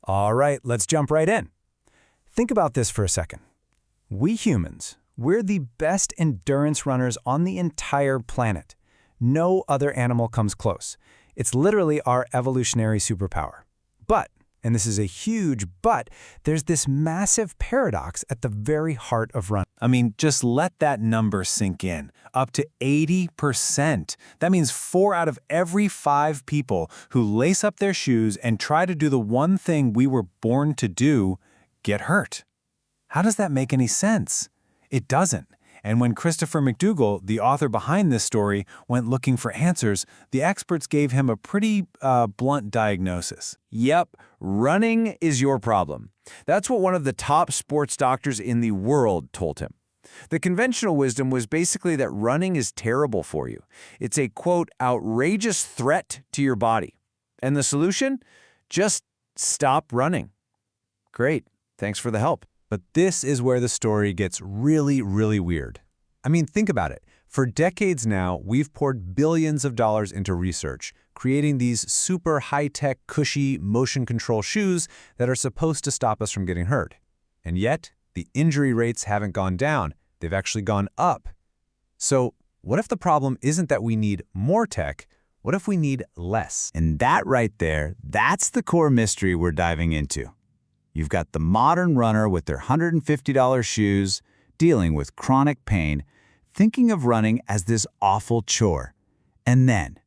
All right, let's jump right in. Think about this for a second. We humans, we're the best endurance runners on the entire planet. No other animal comes close. It's literally our evolutionary superpower. But, and this is a huge but, there's this massive paradox at the very heart of running. I mean, just let that number sink in. Up to 80%. That means 4 out of every 5 people who lace up their shoes and try to do the one thing we were born to do get hurt. How does that make any sense? It doesn't. And when Christopher McDougall, the author behind this story, went looking for answers, the experts gave him a pretty blunt diagnosis. Yep, running is your problem. That's what one of the top sports doctors in the world told him. The conventional wisdom was basically that running is terrible for you. It's a, quote, outrageous threat to your body. And the solution? Just stop running. Great. Thanks for the help. But this is where the story gets really, really weird. I mean, think about it. For decades now, we've poured billions of dollars into research, creating these super high-tech, cushy, motion control shoes that are supposed to stop us from getting hurt. And yet, the injury rates haven't gone down. They've actually gone up. So, what if the problem isn't that we need more tech? What if we need less? And that right there, that's the core mystery we're diving into. You've got the modern runner with their $150 shoes, dealing with chronic pain, thinking of running as this awful chore. And then,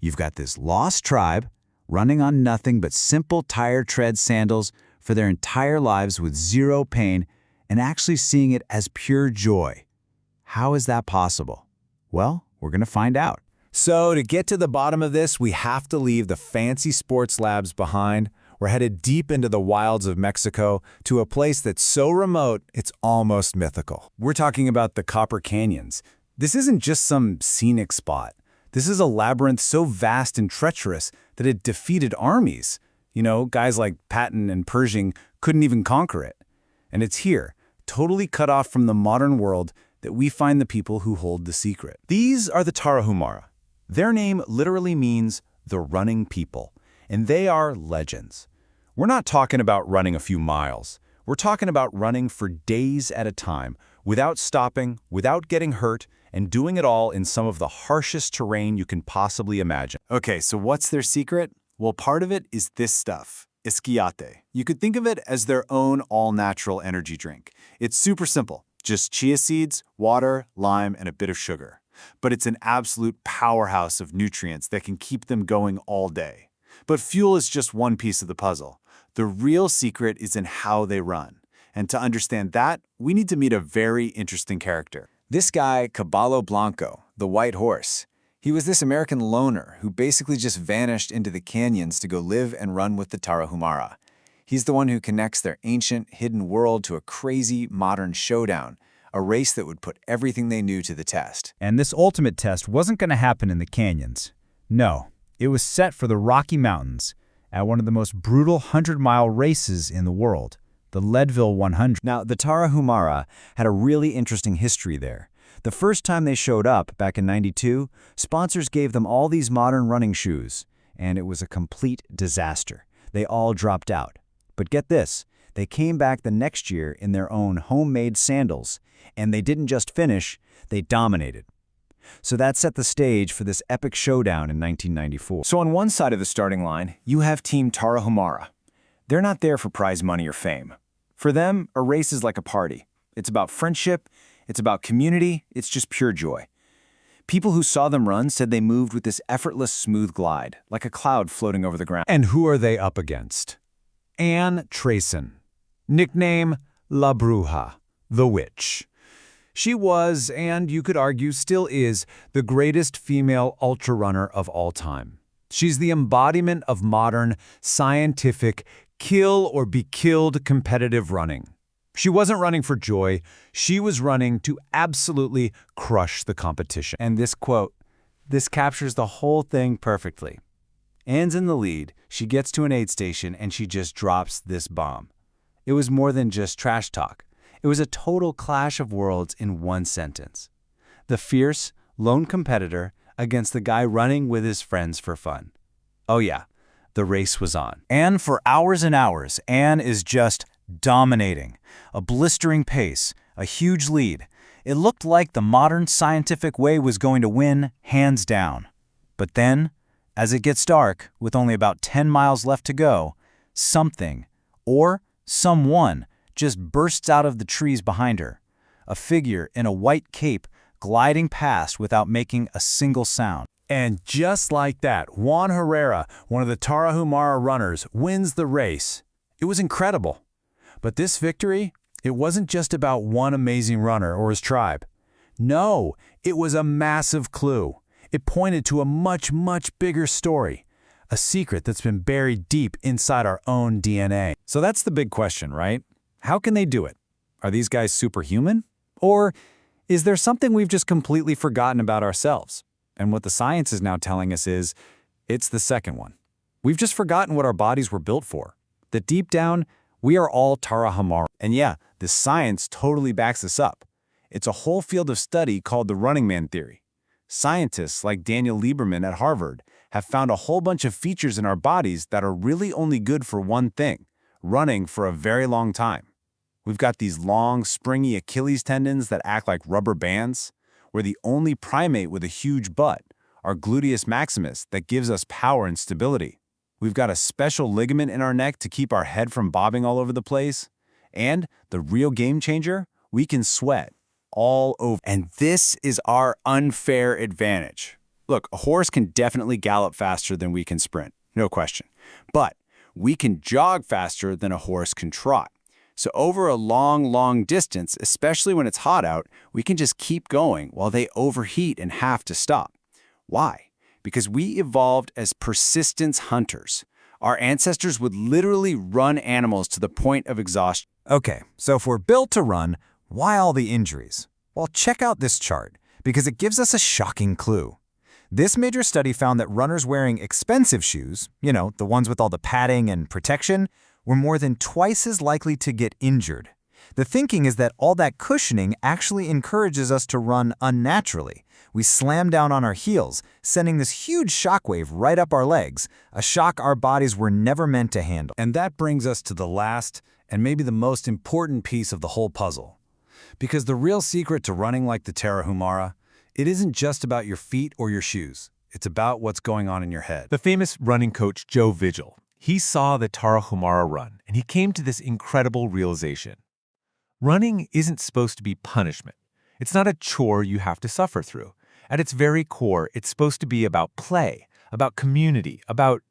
you've got this lost tribe, running on nothing but simple tire tread sandals for their entire lives with zero pain, and actually seeing it as pure joy. How is that possible? Well, we're going to find out. So to get to the bottom of this, we have to leave the fancy sports labs behind. We're headed deep into the wilds of Mexico to a place that's so remote, it's almost mythical. We're talking about the Copper Canyons. This isn't just some scenic spot. This is a labyrinth so vast and treacherous that it defeated armies. You know, guys like Patton and Pershing couldn't even conquer it. And it's here, totally cut off from the modern world, that we find the people who hold the secret. These are the Tarahumara. Their name literally means the running people, and they are legends. We're not talking about running a few miles. We're talking about running for days at a time, without stopping, without getting hurt, and doing it all in some of the harshest terrain you can possibly imagine. Okay, so what's their secret? Well, part of it is this stuff, Izquiate. You could think of it as their own all-natural energy drink. It's super simple, just chia seeds, water, lime, and a bit of sugar. But it's an absolute powerhouse of nutrients that can keep them going all day. But fuel is just one piece of the puzzle. The real secret is in how they run. And to understand that, we need to meet a very interesting character. This guy, Caballo Blanco, the white horse, he was this American loner who basically just vanished into the canyons to go live and run with the Tarahumara. He's the one who connects their ancient, hidden world to a crazy, modern showdown, a race that would put everything they knew to the test. And this ultimate test wasn't going to happen in the canyons. No, it was set for the Rocky Mountains at one of the most brutal 100-mile races in the world, the Leadville 100. Now, the Tarahumara had a really interesting history there. The first time they showed up, back in '92, sponsors gave them all these modern running shoes, and it was a complete disaster. They all dropped out. But get this, they came back the next year in their own homemade sandals, and they didn't just finish, they dominated. So that set the stage for this epic showdown in 1994. So on one side of the starting line, you have Team Tarahumara. They're not there for prize money or fame. For them, a race is like a party. It's about friendship, it's about community, it's just pure joy. People who saw them run said they moved with this effortless, smooth glide, like a cloud floating over the ground. And who are they up against? Ann Trason, nickname La Bruja, the Witch. She was, and you could argue still is, the greatest female ultra-runner of all time. She's the embodiment of modern, scientific, kill-or-be-killed competitive running. She wasn't running for joy. She was running to absolutely crush the competition. And this quote, this captures the whole thing perfectly. Ann's in the lead, she gets to an aid station, and she just drops this bomb. It was more than just trash talk. It was a total clash of worlds in one sentence. The fierce, lone competitor against the guy running with his friends for fun. Oh yeah, the race was on. And for hours and hours, Anne is just dominating. A blistering pace, a huge lead. It looked like the modern scientific way was going to win, hands down. But then, as it gets dark, with only about 10 miles left to go, something, or someone, just bursts out of the trees behind her. A figure in a white cape gliding past without making a single sound. And just like that, Juan Herrera, one of the Tarahumara runners, wins the race. It was incredible. But this victory, it wasn't just about one amazing runner or his tribe. No, it was a massive clue. It pointed to a much, much bigger story. A secret that's been buried deep inside our own DNA. So that's the big question, right? How can they do it? Are these guys superhuman? Or is there something we've just completely forgotten about ourselves? And what the science is now telling us is, it's the second one. We've just forgotten what our bodies were built for. That deep down, we are all Tarahumara. And yeah, the science totally backs this up. It's a whole field of study called the Running Man theory. Scientists like Daniel Lieberman at Harvard have found a whole bunch of features in our bodies that are really only good for one thing: running for a very long time. We've got these long, springy Achilles tendons that act like rubber bands. We're the only primate with a huge butt, our gluteus maximus, that gives us power and stability. We've got a special ligament in our neck to keep our head from bobbing all over the place. And the real game changer, we can sweat all over. And this is our unfair advantage. Look, a horse can definitely gallop faster than we can sprint, no question. But we can jog faster than a horse can trot. So over a long, long distance, especially when it's hot out, we can just keep going while they overheat and have to stop. Why? Because we evolved as persistence hunters. Our ancestors would literally run animals to the point of exhaustion. Okay, so if we're built to run, why all the injuries? Well, check out this chart, because it gives us a shocking clue. This major study found that runners wearing expensive shoes, the ones with all the padding and protection, were more than twice as likely to get injured. The thinking is that all that cushioning actually encourages us to run unnaturally. We slam down on our heels, sending this huge shockwave right up our legs, a shock our bodies were never meant to handle. And that brings us to the last and maybe the most important piece of the whole puzzle. Because the real secret to running like the Tarahumara, it isn't just about your feet or your shoes. It's about what's going on in your head. The famous running coach Joe Vigil, he saw the Tarahumara run, and he came to this incredible realization. Running isn't supposed to be punishment. It's not a chore you have to suffer through. At its very core, it's supposed to be about play, about community, about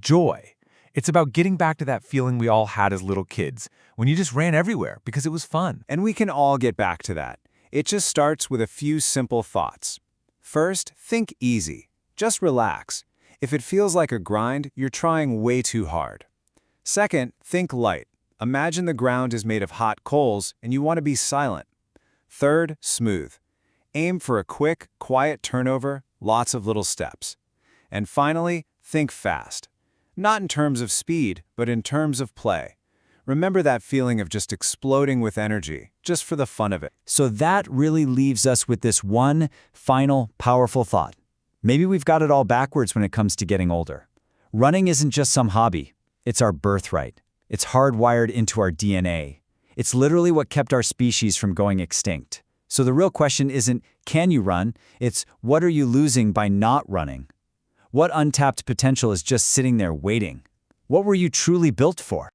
joy. It's about getting back to that feeling we all had as little kids, when you just ran everywhere because it was fun. And we can all get back to that. It just starts with a few simple thoughts. First, think easy. Just relax. If it feels like a grind, you're trying way too hard. Second, think light. Imagine the ground is made of hot coals and you want to be silent. Third, smooth. Aim for a quick, quiet turnover, lots of little steps. And finally, think fast. Not in terms of speed, but in terms of play. Remember that feeling of just exploding with energy, just for the fun of it. So that really leaves us with this one final, powerful thought. Maybe we've got it all backwards when it comes to getting older. Running isn't just some hobby. It's our birthright. It's hardwired into our DNA. It's literally what kept our species from going extinct. So the real question isn't, can you run? It's, what are you losing by not running? What untapped potential is just sitting there waiting? What were you truly built for?